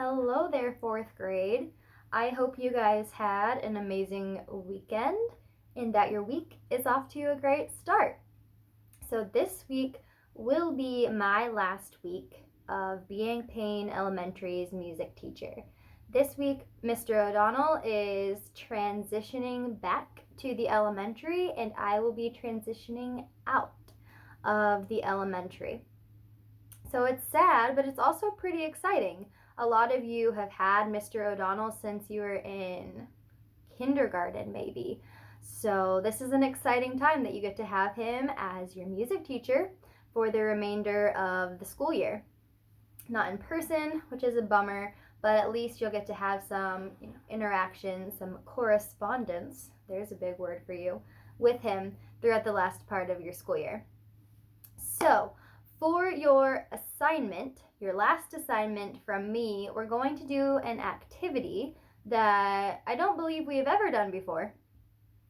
Hello there, fourth grade. I hope you guys had an amazing weekend and that your week is off to a great start. So, this week will be my last week of being Payne Elementary's music teacher. This week, Mr. O'Donnell is transitioning back to the elementary, and I will be transitioning out of the elementary. So it's sad, but it's also pretty exciting. A lot of you have had Mr. O'Donnell since you were in kindergarten, maybe. So this is an exciting time that you get to have him as your music teacher for the remainder of the school year. Not in person, which is a bummer, but at least you'll get to have some interaction, some correspondence, there's a big word for you, with him throughout the last part of your school year. So, for your assignment, your last assignment from me, we're going to do an activity that I don't believe we have ever done before,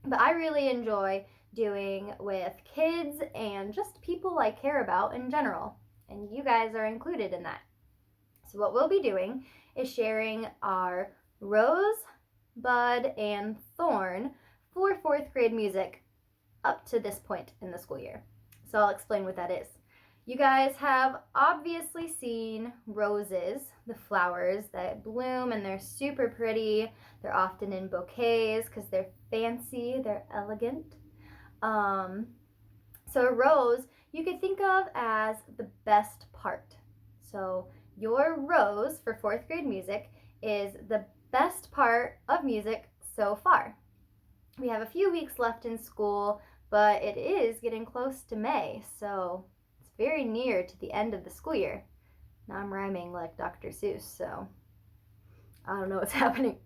but I really enjoy doing with kids and just people I care about in general, and you guys are included in that. So what we'll be doing is sharing our Rose, Bud, and Thorn for fourth grade music up to this point in the school year. So I'll explain what that is. You guys have obviously seen roses, the flowers that bloom, and they're super pretty. They're often in bouquets because they're fancy, they're elegant. So a rose you could think of as the best part. So your rose for fourth grade music is the best part of music so far. We have a few weeks left in school, but it is getting close to May, so it's very near to the end of the school year. Now I'm rhyming like Dr. Seuss, so I don't know what's happening.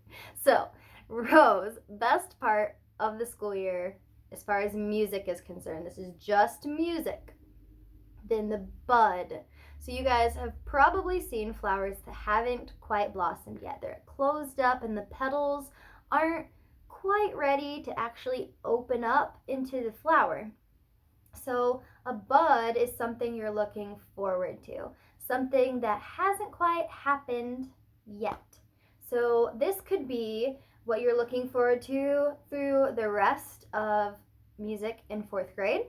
So, Rose, best part of the school year as far as music is concerned. This is just music. Then the bud. So you guys have probably seen flowers that haven't quite blossomed yet. They're closed up and the petals aren't quite ready to actually open up into the flower. So a bud is something you're looking forward to, something that hasn't quite happened yet. So this could be what you're looking forward to through the rest of music in fourth grade.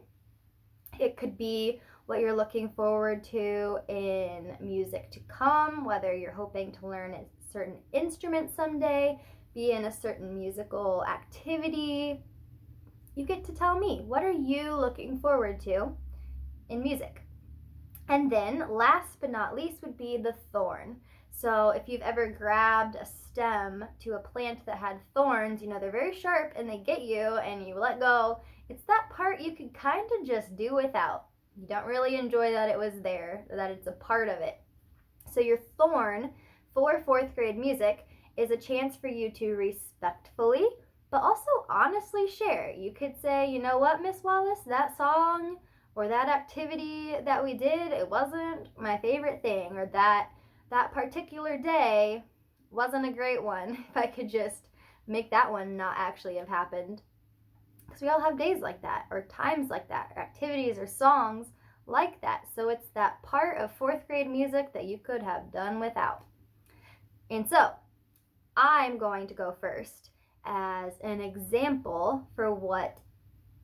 It could be what you're looking forward to in music to come, whether you're hoping to learn a certain instrument someday, be in a certain musical activity. You get to tell me, what are you looking forward to in music? And then last but not least would be the thorn. So if you've ever grabbed a stem to a plant that had thorns, they're very sharp and they get you and you let go. It's that part you could kind of just do without. You don't really enjoy that it was there, that it's a part of it. So your thorn for fourth grade music is a chance for you to respectfully, but also honestly share. You could say, you know what, Miss Wallace, that song or that activity that we did, it wasn't my favorite thing, or that particular day wasn't a great one. If I could just make that one not actually have happened. Because we all have days like that, or times like that, or activities or songs like that. So it's that part of fourth grade music that you could have done without. And so I'm going to go first as an example for what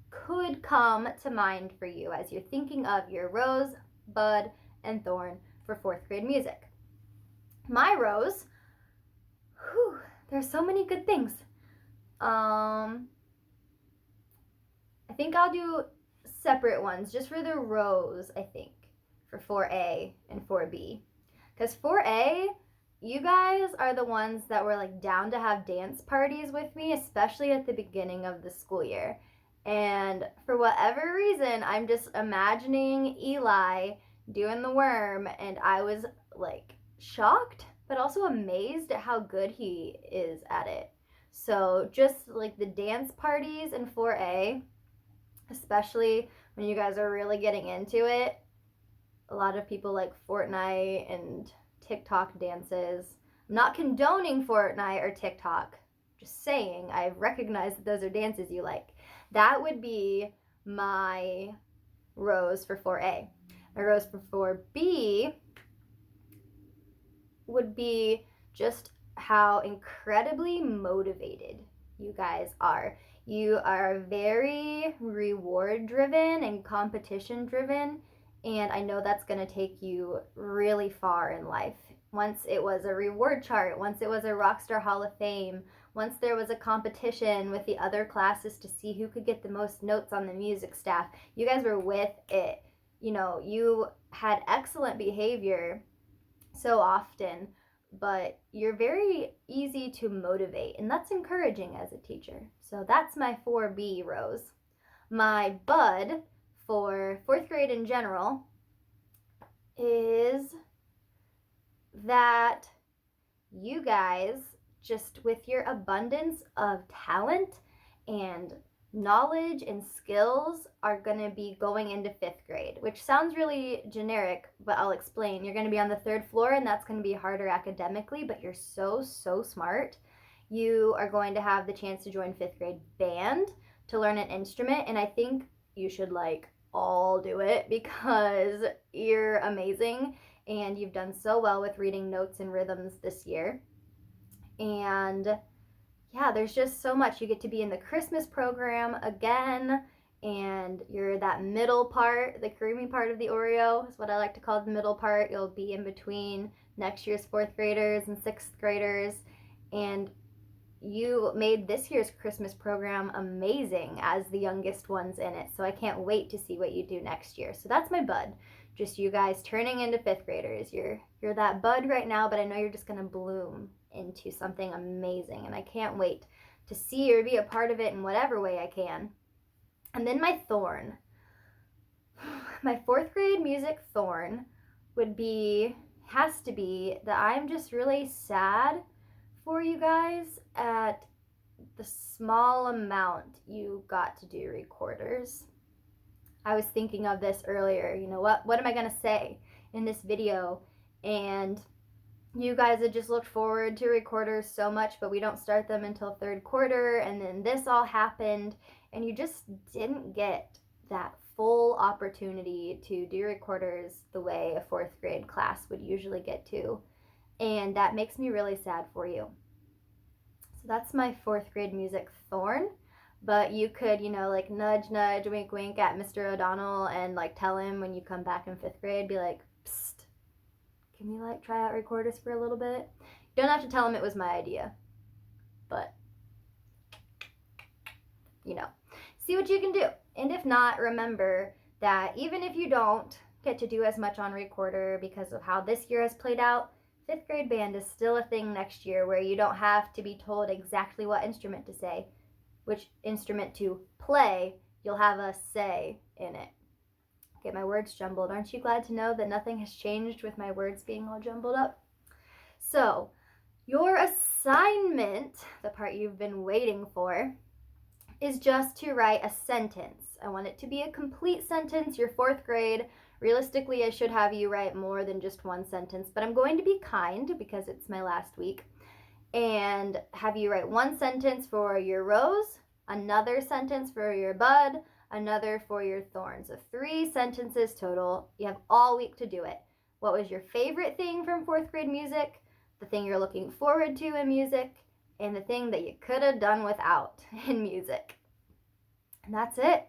could come to mind for you as you're thinking of your rose, bud, and thorn for fourth grade music. My rose, there's so many good things. I think I'll do separate ones just for the rose, I think, for 4A and 4B. Because 4A, you guys are the ones that were down to have dance parties with me, especially at the beginning of the school year. And for whatever reason, I'm just imagining Eli doing the worm, and I was shocked, but also amazed at how good he is at it. So just the dance parties in 4A, especially when you guys are really getting into it. A lot of people like Fortnite and TikTok dances. I'm not condoning Fortnite or TikTok. Just saying, I recognize that those are dances you like. That would be my rose for 4A. My rose for 4B would be just how incredibly motivated you guys are. You are very reward driven and competition driven, and I know that's going to take you really far in life. Once it was a reward chart, once it was a Rockstar Hall of Fame, once there was a competition with the other classes to see who could get the most notes on the music staff, you guys were with it. You know, you had excellent behavior so often, but you're very easy to motivate, and that's encouraging as a teacher. So that's my 4B, Rose. My bud for fourth grade in general is that you guys, just with your abundance of talent and knowledge and skills, are going to be going into fifth grade, which sounds really generic, but I'll explain. You're going to be on the third floor, and that's going to be harder academically, but you're so smart. You are going to have the chance to join fifth grade band to learn an instrument, and I think you should all do it because you're amazing and you've done so well with reading notes and rhythms this year. And yeah, there's just so much. You get to be in the Christmas program again, and you're that middle part, the creamy part of the Oreo is what I like to call the middle part. You'll be in between next year's fourth graders and sixth graders, and you made this year's Christmas program amazing as the youngest ones in it. So I can't wait to see what you do next year. So that's my bud. Just you guys turning into fifth graders. You're that bud right now, but I know you're just going to bloom into something amazing, and I can't wait to see or be a part of it in whatever way I can. And then my thorn. My fourth grade music thorn has to be that I'm just really sad for you guys at the small amount you got to do recorders. I was thinking of this earlier, what am I going to say in this video? And you guys had just looked forward to recorders so much, but we don't start them until third quarter, and then this all happened, and you just didn't get that full opportunity to do recorders the way a fourth grade class would usually get to, and that makes me really sad for you. So that's my fourth grade music thorn. But you could, nudge, wink, wink at Mr. O'Donnell and tell him when you come back in fifth grade, be like, psst, can we try out recorders for a little bit? You don't have to tell him it was my idea, but see what you can do. And if not, remember that even if you don't get to do as much on recorder because of how this year has played out, fifth grade band is still a thing next year where you don't have to be told exactly what instrument to say, which instrument to play. You'll have a say in it. Get my words jumbled. Aren't you glad to know that nothing has changed with my words being all jumbled up? So, your assignment, the part you've been waiting for, is just to write a sentence. I want it to be a complete sentence. You're fourth grade. Realistically, I should have you write more than just one sentence, but I'm going to be kind because it's my last week and have you write one sentence for your rose, another sentence for your bud, another for your thorn. So 3 sentences total. You have all week to do it. What was your favorite thing from fourth grade music, the thing you're looking forward to in music, and the thing that you could have done without in music? And that's it.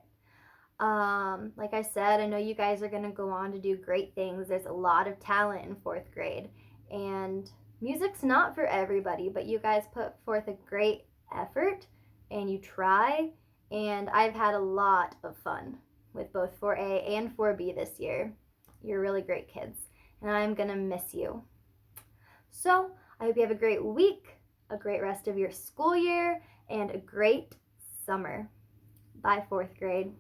Like I said, I know you guys are going to go on to do great things. There's a lot of talent in fourth grade, and music's not for everybody, but you guys put forth a great effort and you try, and I've had a lot of fun with both 4A and 4B this year. You're really great kids, and I'm gonna miss you. So I hope you have a great week, a great rest of your school year, and a great summer. Bye, fourth grade.